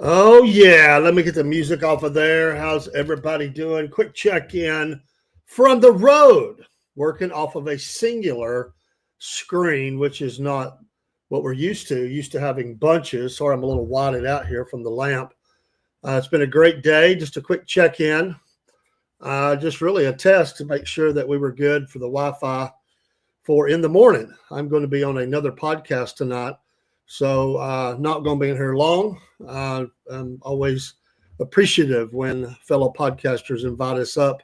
Oh, yeah. Let me get the music off of there. How's everybody doing? Quick check in from the road, working off of a singular screen, which is not what we're used to. Used to having bunches. Sorry, I'm a little wadded out here from the lamp. It's been a great day. Just a quick check in. Just really a test to make sure that we were good for the Wi-Fi for in the morning. I'm going to be on another podcast tonight. So not going to be in here long. I'm always appreciative when fellow podcasters invite us up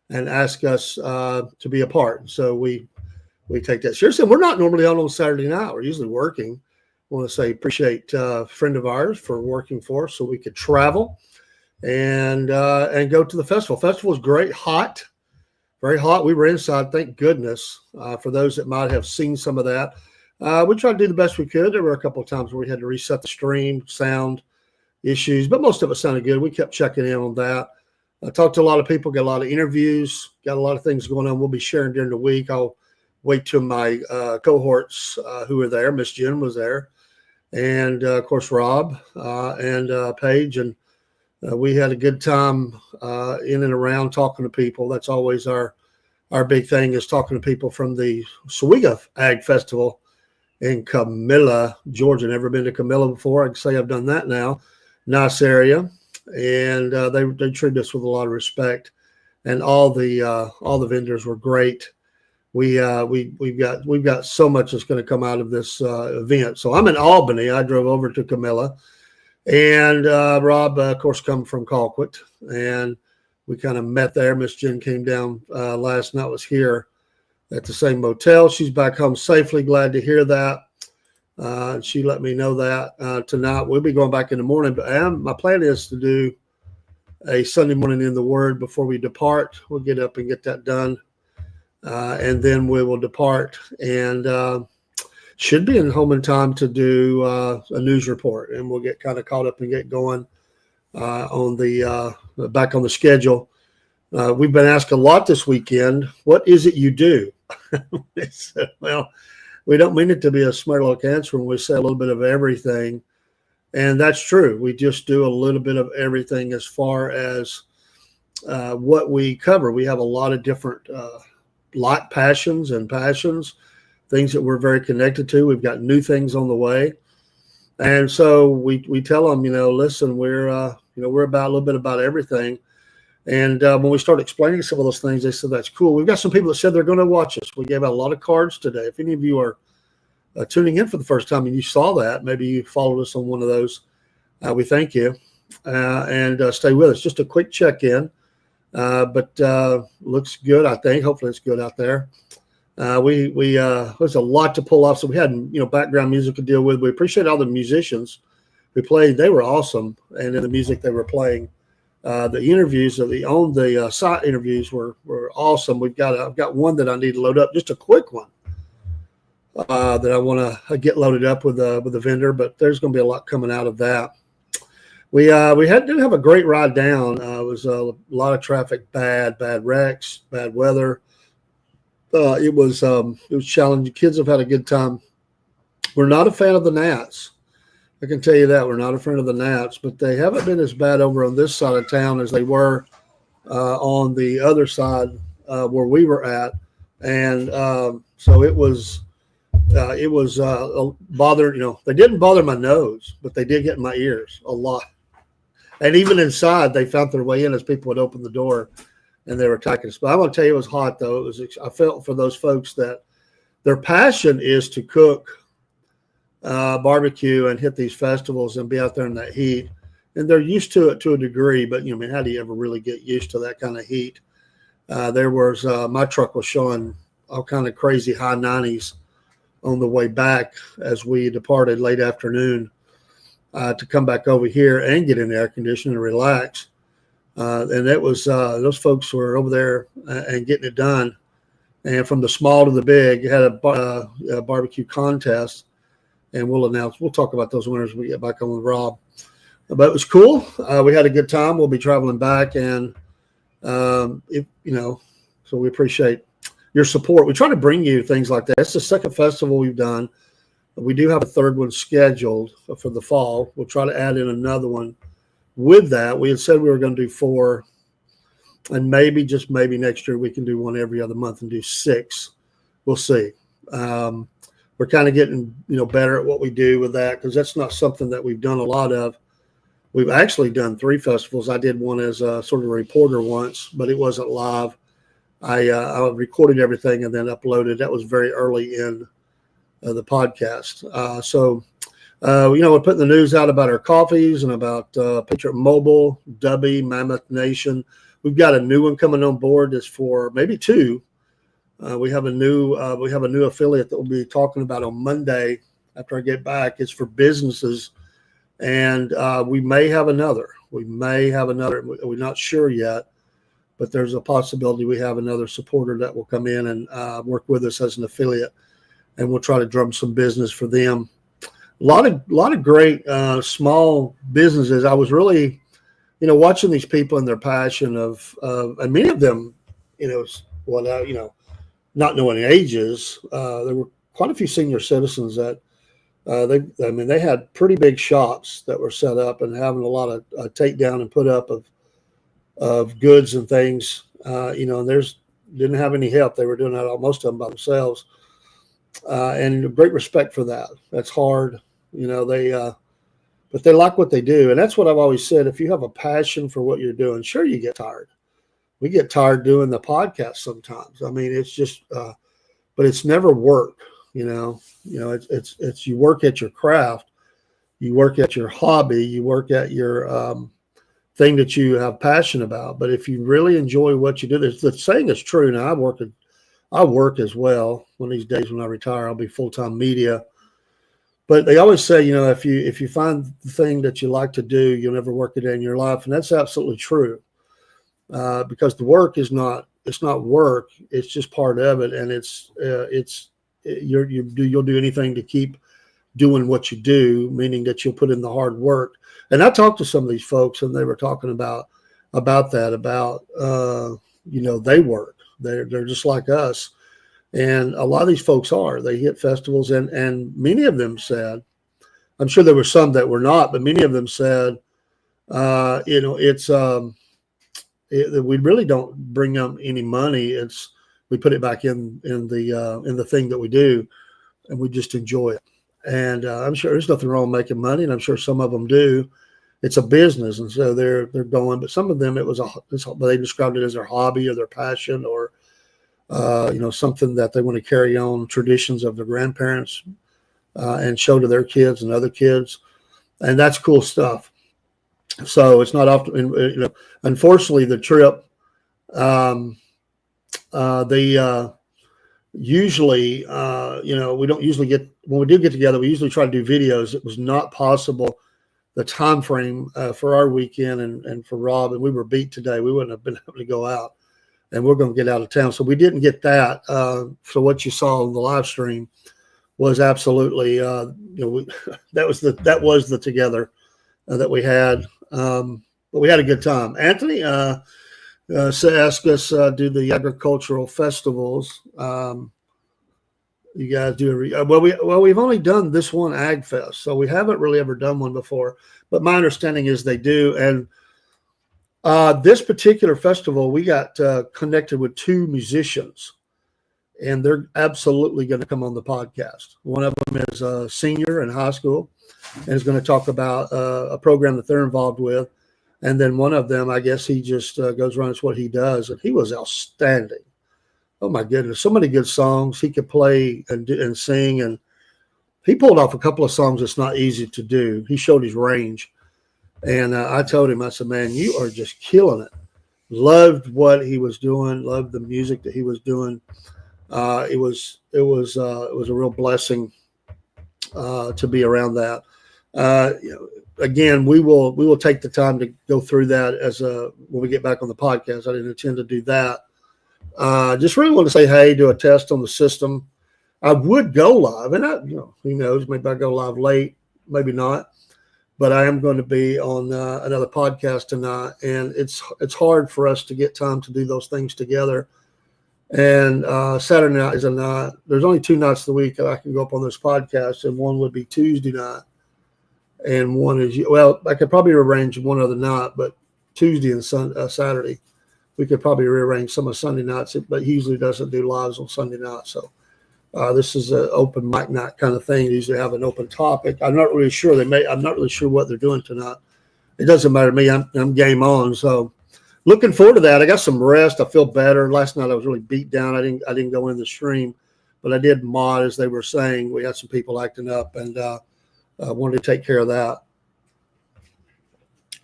and ask us to be a part. So we take that seriously. We're not normally on Saturday night. We're usually working. I want to say appreciate a friend of ours for working for us so we could travel and go to the festival. Festival was great, hot, very hot. We were inside, thank goodness. For those that might have seen some of that. We tried to do the best we could. There were a couple of times where we had to reset the stream, sound issues, but most of it sounded good. We kept checking in on that. I talked to a lot of people, got a lot of interviews, got a lot of things going on. We'll be sharing during the week. I'll wait till my cohorts who are there. Miss Jen was there, and of course Rob and Paige, and we had a good time in and around talking to people. That's always our big thing, is talking to people from the Sawega Ag Festival in Camilla, Georgia. Never been to Camilla before. I can say I've done that now. Nice area, and they treated us with a lot of respect, and all the vendors were great. We've got so much that's going to come out of this event. So I'm in Albany. I drove over to Camilla, and Rob, of course, come from Colquitt, and we kind of met there. Miss Jen came down last night. Was here at the same motel. She's back home safely. Glad to hear that. She let me know that tonight. We'll be going back in the morning, but my plan is to do a Sunday morning in the Word before we depart. We'll get up and get that done, and then we will depart, and should be home in time to do a news report, and we'll get kind of caught up and get going on the back on the schedule. We've been asked a lot this weekend, what is it you do? Well, we don't mean it to be a smart aleck answer when we say a little bit of everything. And that's true. We just do a little bit of everything as far as what we cover. We have a lot of different passions, things that we're very connected to. We've got new things on the way. And so we tell them, listen, we're about a little bit about everything. And when we start explaining some of those things, they said, that's cool. We've got some people that said they're going to watch us. We gave out a lot of cards today. If any of you are tuning in for the first time and you saw that, maybe you followed us on one of those, we thank you. And stay with us. Just a quick check-in. But looks good, I think. Hopefully it's good out there. There's a lot to pull off. So we had, background music to deal with. We appreciate all the musicians who played. They were awesome. And in the music they were playing. The interviews of the site interviews were awesome. I've got one that I need to load up, just a quick one that I want to get loaded up with the vendor, but there's going to be a lot coming out of that. We did have a great ride down. It was a lot of traffic, bad wrecks, bad weather. It was challenging. Kids have had a good time. We're not a fan of the gnats. I can tell you that. We're not a fan of the gnats, but they haven't been as bad over on this side of town as they were on the other side where we were at. And so it was bothered. They didn't bother my nose, but they did get in my ears a lot. And even inside, they found their way in as people would open the door and they were attacking us. But I'm going to tell you, it was hot, though. I felt for those folks that their passion is to cook barbecue and hit these festivals and be out there in that heat, and they're used to it to a degree, but how do you ever really get used to that kind of heat? There was my truck was showing all kind of crazy high 90s on the way back as we departed late afternoon to come back over here and get in the air conditioning and relax, and it was those folks were over there and getting it done. And from the small to the big, had a barbecue contest. And we'll talk about those winners when we get back on with Rob. But it was cool. We had a good time. We'll be traveling back. And, so we appreciate your support. We try to bring you things like that. It's the second festival we've done. We do have a third one scheduled for the fall. We'll try to add in another one with that. We had said we were going to do 4, and maybe, just maybe next year we can do one every other month and do 6. We'll see. We're kind of getting, better at what we do with that, because that's not something that we've done a lot of. We've actually done 3 festivals. I did one as a sort of a reporter once, but it wasn't live. I recorded everything and then uploaded. That was very early in the podcast. We're putting the news out about our coffees and about Patriot Mobile, Dubby, Mammoth Nation. We've got a new one coming on board. That's for maybe 2. We have a new affiliate that we'll be talking about on Monday after I get back. It's for businesses, and we may have another. We're not sure yet, but there's a possibility we have another supporter that will come in and work with us as an affiliate, and we'll try to drum some business for them. A lot of great small businesses. I was really, watching these people and their passion of and many of them, not knowing ages, there were quite a few senior citizens that they had pretty big shops that were set up and having a lot of take down and put up of goods and things, and didn't have any help. They were doing that, most of them by themselves, and great respect for that. That's hard, but they like what they do. And that's what I've always said. If you have a passion for what you're doing, sure, you get tired. We get tired doing the podcast sometimes. I mean, it's just, but it's never work. It's you work at your craft, you work at your hobby, you work at your thing that you have passion about. But if you really enjoy what you do, the saying is true. Now I work as well. One of these days when I retire, I'll be full-time media. But they always say, if you find the thing that you like to do, you'll never work a day in your life, and that's absolutely true. Because the work it's not work. It's just part of it. And you'll do anything to keep doing what you do, meaning that you'll put in the hard work. And I talked to some of these folks, and they were talking about they work. They're just like us. And a lot of these folks they hit festivals, and many of them said, I'm sure there were some that were not, but many of them said, we really don't bring up any money. We put it back in the thing that we do, and we just enjoy it. And I'm sure there's nothing wrong with making money, and I'm sure some of them do. It's a business, and so they're going. But some of them, they described it as their hobby or their passion, or something that they want to carry on, traditions of their grandparents, and show to their kids and other kids, and that's cool stuff. So it's not often, unfortunately, the trip, usually, we don't usually when we do get together, we usually try to do videos. It was not possible, the time frame for our weekend and for Rob, and we were beat today. We wouldn't have been able to go out, and we're going to get out of town. So we didn't get that. So what you saw on the live stream was absolutely, that was the together that we had. But we had a good time. Anthony asked us do the agricultural festivals. You guys do we've only done this one Ag Fest, so we haven't really ever done one before. But my understanding is they do. And this particular festival, we got connected with 2 musicians, and they're absolutely going to come on the podcast. One of them is a senior in high school and is going to talk about a program that they're involved with. And then one of them, I guess he just goes around, it's what he does. And he was outstanding. Oh, my goodness. So many good songs. He could play and sing. And he pulled off a couple of songs that's not easy to do. He showed his range. And I told him, I said, man, you are just killing it. Loved what he was doing. Loved the music that he was doing. It was a real blessing to be around that. Again, we will take the time to go through that when we get back on the podcast. I didn't intend to do that. Just really want to say hey, do a test on the system. I would go live, and who knows, maybe I go live late, maybe not. But I am going to be on another podcast tonight, and it's hard for us to get time to do those things together. And Saturday night is a night. There's only 2 nights of the week that I can go up on this podcast, and one would be Tuesday night, and one is, well, I could probably arrange one other night, but Tuesday and Saturday, we could probably rearrange some of Sunday nights, but he usually doesn't do lives on Sunday night. So this is an open mic night kind of thing. They usually have an open topic. I'm not really sure. I'm not really sure what they're doing tonight. It doesn't matter to me. I'm game on. So looking forward to that. I got some rest. I feel better. Last night I was really beat down. I didn't go in the stream, but I did mod, as they were saying. We had some people acting up, and wanted to take care of that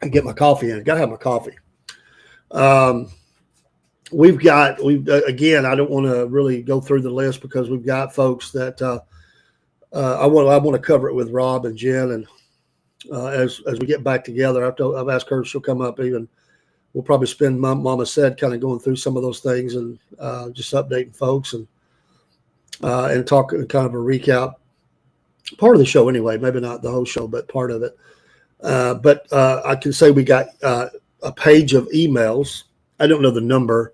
and get my coffee in. Got to have my coffee. Again, I don't want to really go through the list because we've got folks that I want to cover it with Rob and Jen, and as we get back together. I've asked her if she'll come up. Even we'll probably spend, Mama said, kind of going through some of those things and just updating folks and talk kind of a recap, part of the show anyway, maybe not the whole show, but part of it. But I can say we got a page of emails. I don't know the number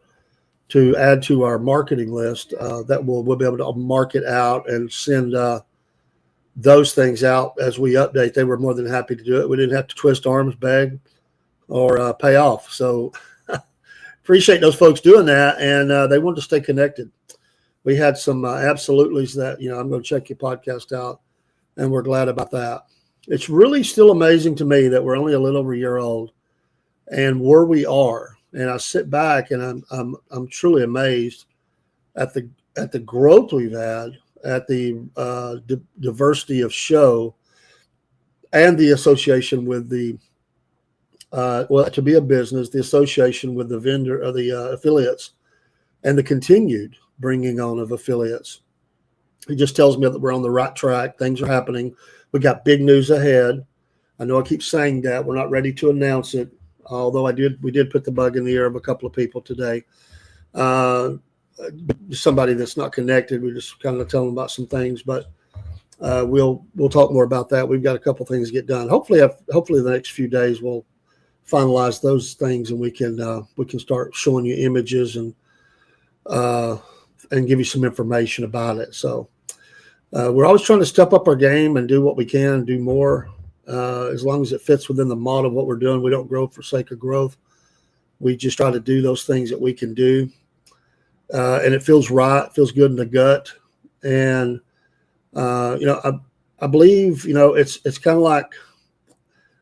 to add to our marketing list that we'll be able to market out and send those things out as we update. They were more than happy to do it. We didn't have to twist arms, beg, or pay off. So appreciate those folks doing that, and they wanted to stay connected. We had some absolutely's that, I'm going to check your podcast out, and we're glad about that. It's really still amazing to me that we're only a little over a year old and where we are. And I sit back and I'm truly amazed at the growth we've had, at the diversity of show, and the association with the to be a business, the association with the vendor or the affiliates, and the continued bringing on of affiliates. It just tells me that we're on the right track. Things are happening. We got big news ahead. I know I keep saying that. We're not ready to announce it. Although we did put the bug in the ear of a couple of people today. Somebody that's not connected, we just kind of tell them about some things, but we'll talk more about that. We've got a couple things to get done. Hopefully the next few days we'll finalize those things, and we can start showing you images and give you some information about it. So we're always trying to step up our game and do what we can, do more. As long as it fits within the model of what we're doing. We don't grow for sake of growth. We just try to do those things that we can do. And it feels right, feels good in the gut. And, I believe, it's kind of like,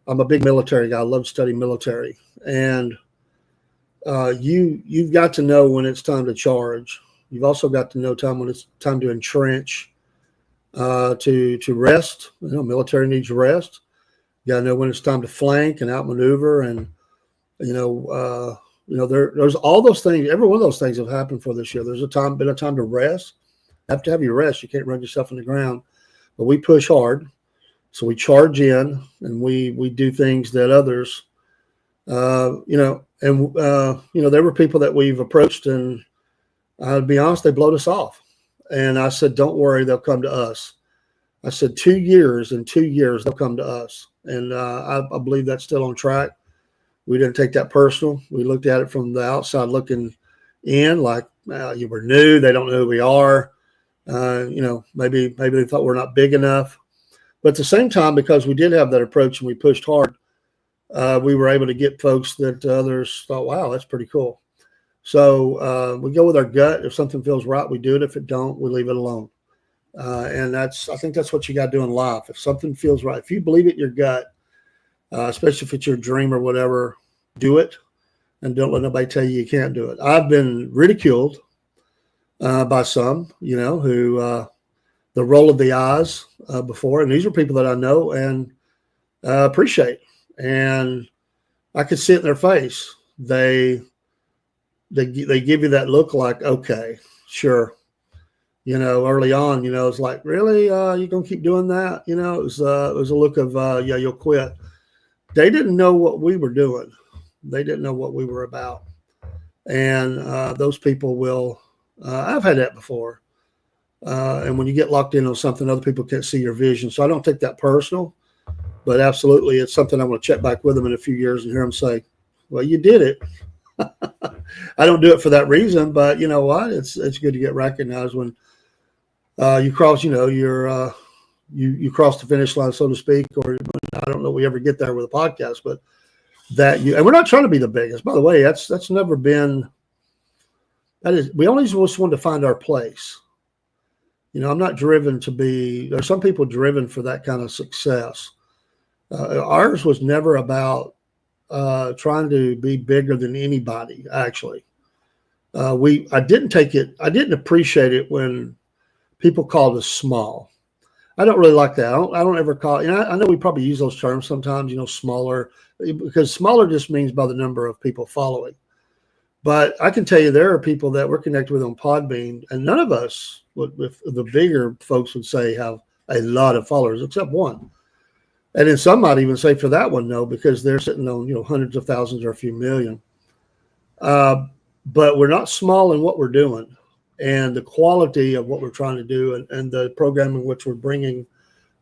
I'm a big military guy. I love studying military. And you've got to know when it's time to charge. You've also got to know when it's time to entrench, to rest. Military needs rest. You got to know when it's time to flank and outmaneuver, and there's all those things. Every one of those things have happened for this year. There's been a time to rest. You have to have your rest. You can't run yourself in the ground. But we push hard, so we charge in, and we do things that others, there were people that we've approached, and I'll be honest, they blowed us off. And I said, don't worry, they'll come to us. I said, 2 years, in 2 years, they'll come to us. And I believe that's still on track. We didn't take that personal. We looked at it from the outside looking in, like, you were new. They don't know who we are. Maybe they thought we're not big enough. But at the same time, because we did have that approach and we pushed hard, we were able to get folks that others thought, wow, that's pretty cool. So we go with our gut. If something feels right, we do it. If it don't, we leave it alone. And I think that's what you got to do in life. If something feels right, if you believe it in your gut, especially if it's your dream or whatever, do it, and don't let nobody tell you can't do it. I've been ridiculed by some, who the roll of the eyes before, and these are people that I know and appreciate, and I could see it in their face. They give you that look like, okay, sure. Early on, it's like, really, you gonna keep doing that? It was a look of, yeah, you'll quit. They didn't know what we were doing. They didn't know what we were about. And those people will, I've had that before. And when you get locked in on something, other people can't see your vision. So I don't take that personal, but absolutely, it's something I want to check back with them in a few years and hear them say, well, you did it. I don't do it for that reason, but you know what? It's good to get recognized when you cross, you cross the finish line, so to speak, or I don't know if we ever get there with a podcast, but and we're not trying to be the biggest, by the way. That's never been. That is, we always just want to find our place. I'm not driven to be. There's some people driven for that kind of success. Ours was never about trying to be bigger than anybody. Actually, I didn't appreciate it when people called us small. I don't really like that. I don't ever call. I know we probably use those terms sometimes. Smaller, because smaller just means by the number of people following. But I can tell you there are people that we're connected with on Podbean, and none of us, if the bigger folks would say, have a lot of followers, except one. And then some might even say for that one, no, because they're sitting on hundreds of thousands or a few million. But we're not small in what we're doing, and the quality of what we're trying to do, and the programming which we're bringing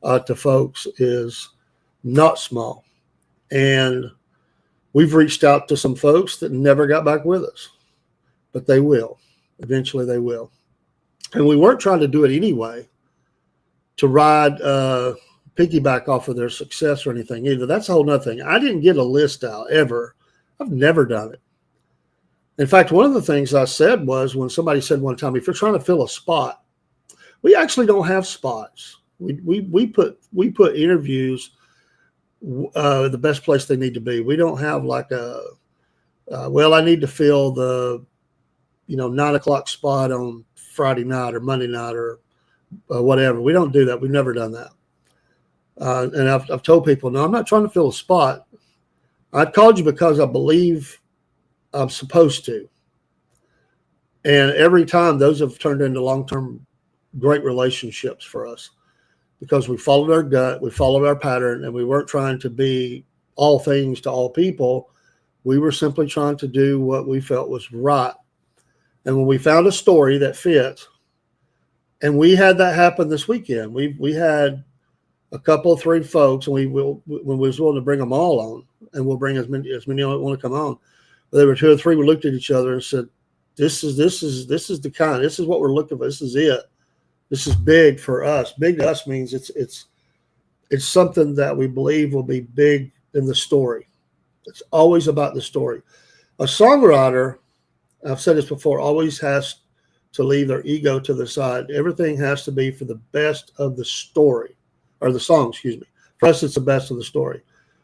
to folks is not small. And we've reached out to some folks that never got back with us, but they will. Eventually they will. And we weren't trying to do it anyway to ride piggyback off of their success or anything either. That's a whole nother thing. I didn't get a list out ever. I've never done it. In fact, one of the things I said was when somebody said one time, if you're trying to fill a spot, we actually don't have spots. We put interviews the best place they need to be. We don't have like I need to fill the 9:00 spot on Friday night or Monday night or whatever. We don't do that. We've never done that. And I've told people, no, I'm not trying to fill a spot. I called you because I believe I'm supposed to. And every time those have turned into long-term great relationships for us because we followed our gut, we followed our pattern, and we weren't trying to be all things to all people. We were simply trying to do what we felt was right. And when we found a story that fit, and we had that happen this weekend, we had a couple of 3 folks, and when we was willing to bring them all on, and we'll bring as many want to come on. But there were 2 or 3. We looked at each other and said, "This is the kind. This is what we're looking for. This is it. This is big for us. Big to us means it's something that we believe will be big in the story. It's always about the story. A songwriter, I've said this before, always has to leave their ego to the side. Everything has to be for the best of the story, or the song, excuse me. For us, it's the best of the story.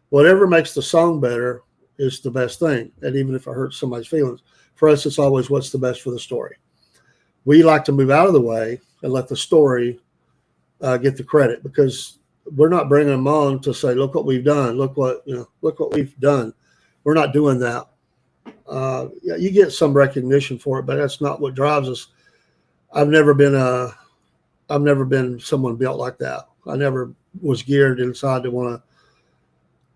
Whatever makes the song better is the best thing. And even if it hurts somebody's feelings, for us, it's always what's the best for the story. We like to move out of the way and let the story get the credit, because we're not bringing them on to say, look what we've done. Look what we've done. We're not doing that. You get some recognition for it, but that's not what drives us. I've never been someone built like that. I never was geared inside to want to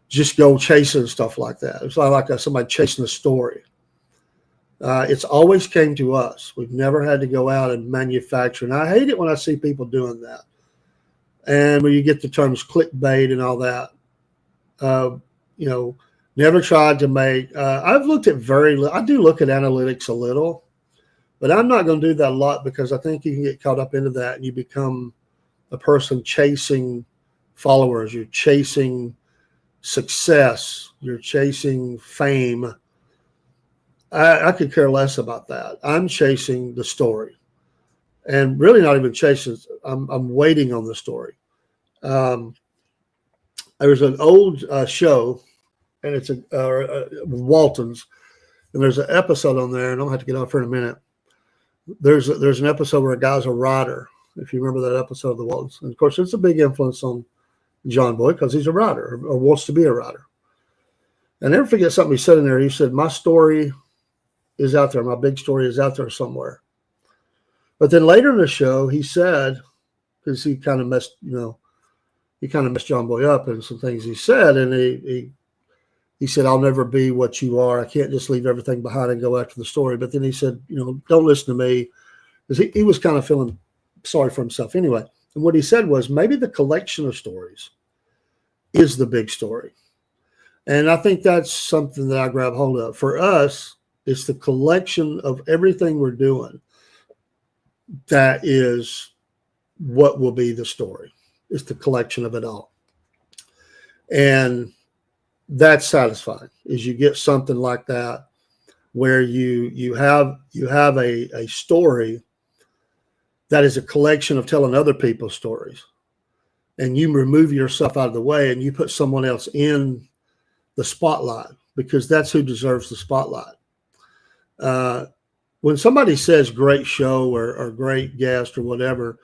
just go chasing stuff like that. It's not like somebody chasing a story. It's always came to us. We've never had to go out and manufacture. And I hate it when I see people doing that. And when you get the terms clickbait and all that, never tried to make, I've looked at I do look at analytics a little, but I'm not going to do that a lot, because I think you can get caught up into that and you become a person chasing followers. You're chasing success. You're chasing fame. I could care less about that. I'm chasing the story, and really not even chasing. I'm waiting on the story. There was an old show, and it's Walton's, and there's an episode on there, and I'll have to get off here in a minute. There's an episode where a guy's a writer. If you remember that episode of the Waltons, and of course it's a big influence on John Boy because he's a writer or wants to be a writer. I never forget something he said in there. He said, "My story is out there. My big story is out there somewhere." But then later in the show, he said, because he kind of messed John Boy up in some things he said, and he said, "I'll never be what you are. I can't just leave everything behind and go after the story." But then he said, "Don't listen to me," because he was kind of feeling sorry for himself anyway. And what he said was, maybe the collection of stories is the big story. And I think that's something that I grab hold of. For us, It's the collection of everything we're doing that is what will be the story. It's the collection of it all. And that's satisfying, is you get something like that where you have a story that is a collection of telling other people's stories, and you remove yourself out of the way and you put someone else in the spotlight, because that's who deserves the spotlight. When somebody says great show or great guest or whatever,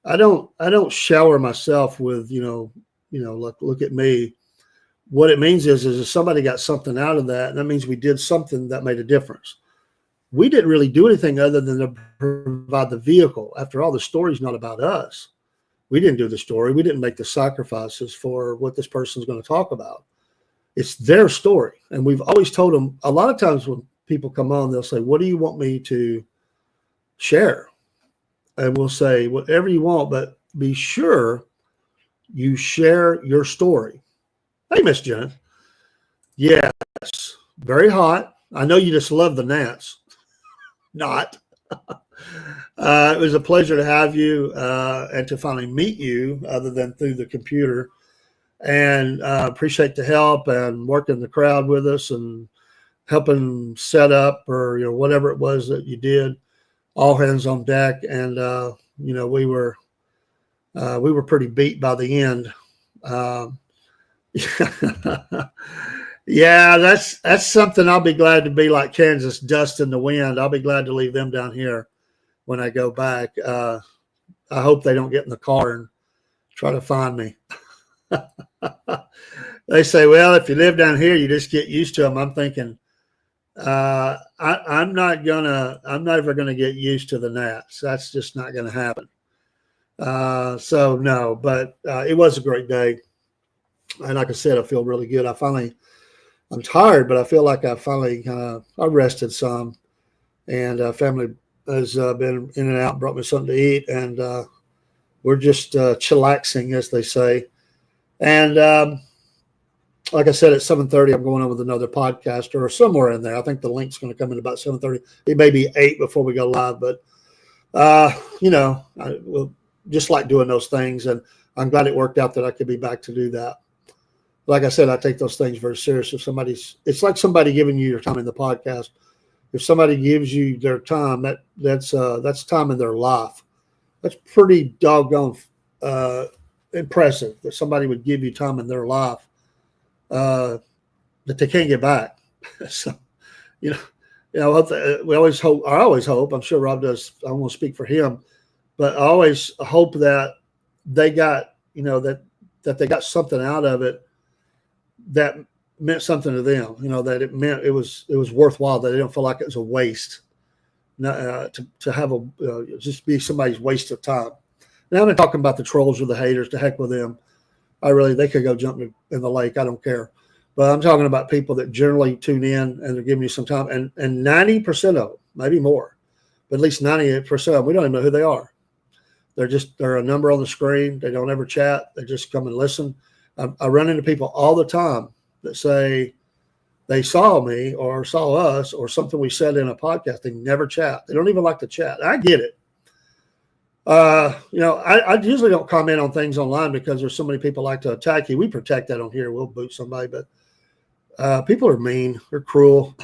I don't shower myself with, look at me. What it means is if somebody got something out of that, and that means we did something that made a difference. We didn't really do anything other than to provide the vehicle. After all, the story's not about us. We didn't do the story. We didn't make the sacrifices for what this person's going to talk about. It's their story. And we've always told them, a lot of times when people come on, they'll say, what do you want me to share? And we'll say, whatever you want, but be sure you share your story. Hey, Miss Jen. Yes, very hot. I know you just love the gnats. Not. It was a pleasure to have you and to finally meet you, other than through the computer. And appreciate the help and working the crowd with us and helping set up, or whatever it was that you did. All hands on deck, and we were pretty beat by the end. Yeah, that's something I'll be glad to be like Kansas, dust in the wind. I'll be glad to leave them down here when I go back. I hope they don't get in the car and try to find me. They say, well, if you live down here, you just get used to them. I'm thinking, I'm never gonna get used to the gnats. That's just not gonna happen. So no, but it was a great day. And like I said, I feel really good. I'm tired, but I feel like I finally I rested some, and family has been in and out, brought me something to eat, and we're just chillaxing, as they say. And like I said, at 7:30, I'm going on with another podcaster or somewhere in there. I think the link's going to come in about 7:30. It may be 8 before we go live, but I will just like doing those things, and I'm glad it worked out that I could be back to do that. Like I said, I take those things very serious. It's like somebody giving you your time in the podcast. If somebody gives you their time, that's time in their life. That's pretty doggone impressive that somebody would give you time in their life that they can't get back. So, we always hope. I always hope. I'm sure Rob does. I won't speak for him, but I always hope that they got, that they got something out of it that meant something to them, that it was worthwhile, that they don't feel like it was a waste to have just be somebody's waste of time. Now I'm not talking about the trolls or the haters. To heck with them. They could go jump in the lake. I don't care. But I'm talking about people that generally tune in and they're giving you some time, and 90% of them, maybe more, but at least 98% of them, we don't even know who they are. They're a number on the screen. They don't ever chat. They just come and listen. I run into people all the time that say they saw me or saw us or something we said in a podcast. They never chat. They don't even like to chat. I get it. I usually don't comment on things online because there's so many people like to attack you. We protect that on here. We'll boot somebody, but people are mean. They're cruel.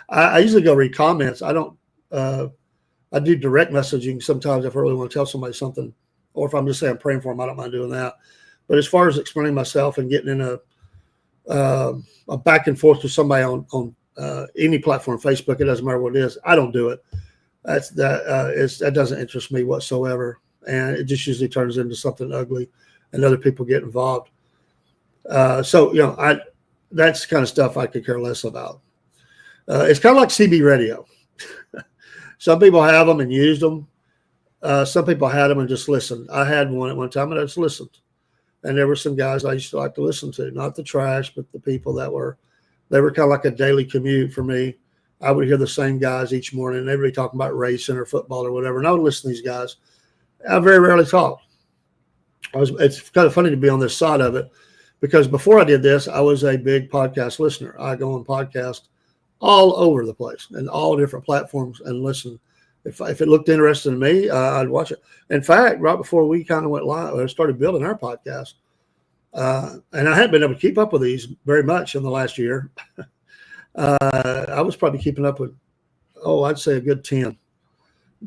I usually go read comments. I don't. I do direct messaging sometimes if I really want to tell somebody something, or if I'm just saying I'm praying for them, I don't mind doing that. But as far as explaining myself and getting in a back and forth with somebody on any platform, Facebook, it doesn't matter what it is, I don't do it. That doesn't interest me whatsoever, and it just usually turns into something ugly, and other people get involved. That's the kind of stuff I could care less about. It's kind of like CB radio. Some people have them and used them. Some people had them and just listened. I had one at one time and I just listened. And there were some guys I used to like to listen to, not the trash, but the people they were kind of like a daily commute for me. I would hear the same guys each morning, and everybody talking about racing or football or whatever. And I would listen to these guys. I very rarely talk. It's kind of funny to be on this side of it, because before I did this, I was a big podcast listener. I go on podcast all over the place and all different platforms and listen. If it looked interesting to me, I'd watch it. In fact, right before we kind of went live, I started building our podcast. And I hadn't been able to keep up with these very much in the last year. I was probably keeping up with, I'd say a good 10,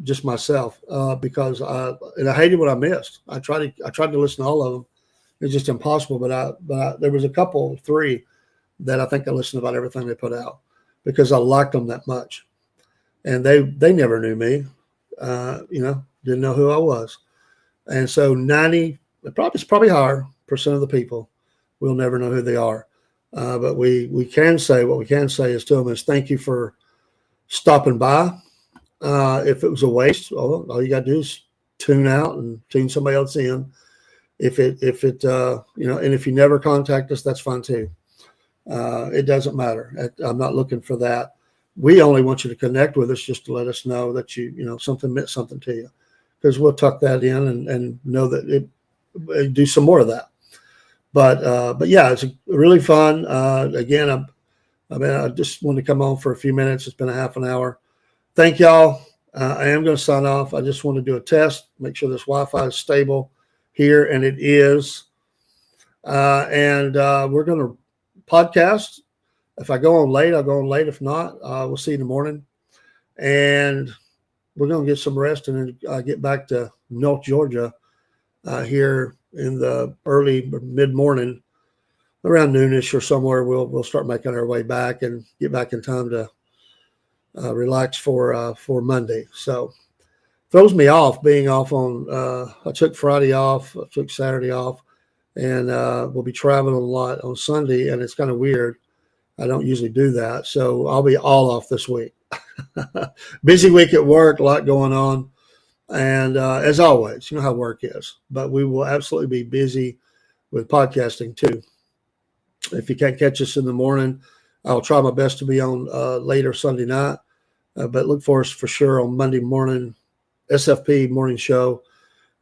just myself, because I hated what I missed. I tried to listen to all of them. It's just impossible. But there was a couple, 3, that I think I listened to about everything they put out because I liked them that much. And they never knew me, didn't know who I was. And so it's probably higher percent of the people will never know who they are. But what we can say is to them is thank you for stopping by. If it was a waste, all you got to do is tune out and tune somebody else in. And if you never contact us, that's fine too. It doesn't matter. I'm not looking for that. We only want you to connect with us just to let us know that something meant something to you, because we'll tuck that in and know that do some more of that. But yeah, it's really fun. Again, I just wanted to come on for a few minutes. It's been a half an hour. Thank y'all. I am going to sign off. I just want to do a test, make sure this Wi-Fi is stable here, and it is. And we're going to podcast. If I go on late, I'll go on late. If not, we'll see you in the morning. And we're going to get some rest and then get back to North Georgia here in the early mid-morning, around noonish or somewhere. We'll start making our way back and get back in time to relax for Monday. So throws me off being off on. I took Friday off. I took Saturday off, and we'll be traveling a lot on Sunday. And it's kind of weird. I don't usually do that, so I'll be all off this week. Busy week at work, a lot going on. And as always, you know how work is. But we will absolutely be busy with podcasting too. If you can't catch us in the morning, I'll try my best to be on later Sunday night. But look for us for sure on Monday morning, SFP morning show,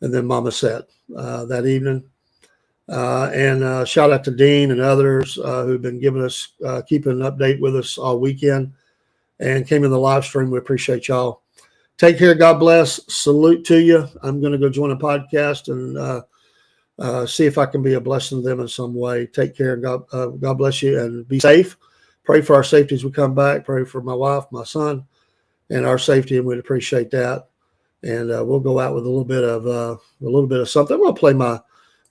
and then Mama Set that evening. And shout out to Dean and others who've been giving us, keeping an update with us all weekend and came in the live stream. We appreciate y'all. Take care. God bless. Salute to you. I'm going to go join a podcast and see if I can be a blessing to them in some way. Take care. God bless you and be safe. Pray for our safety as we come back. Pray for my wife, my son, and our safety, and we'd appreciate that. And we'll go out with a little bit of something. I'm going to play my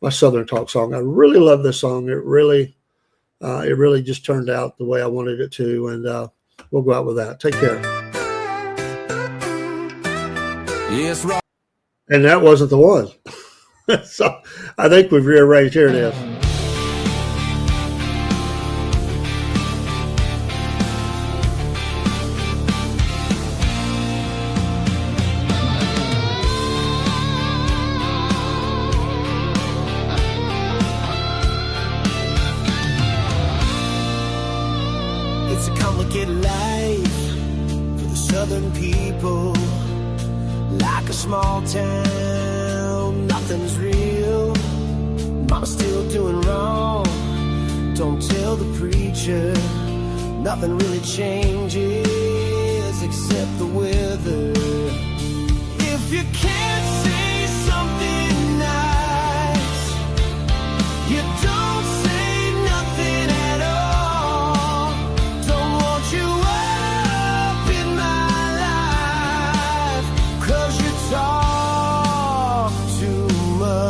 Southern Talk song. I really love this song. It really just turned out the way I wanted it to, and we'll go out with that. Take care. Yes, right. And that wasn't the one. So I think we've rearranged. Here it is. It's a complicated life for the Southern people. Like a small town, nothing's real. Mama's still doing wrong. Don't tell the preacher. Nothing really changes except the weather. If you can't say something nice, you don't say nothing at all. Don't want you up in my life, 'cause you talk too much.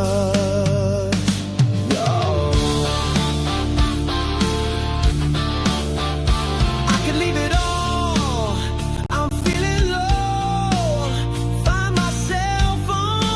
I could leave it all. I'm feeling low. Find myself on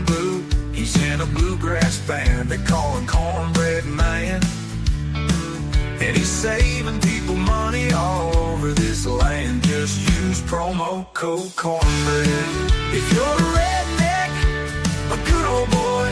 blue. He's in a bluegrass band, they call him Cornbread Man. And he's saving people money all over this land. Just use promo code Cornbread. If you're a redneck, a good old boy,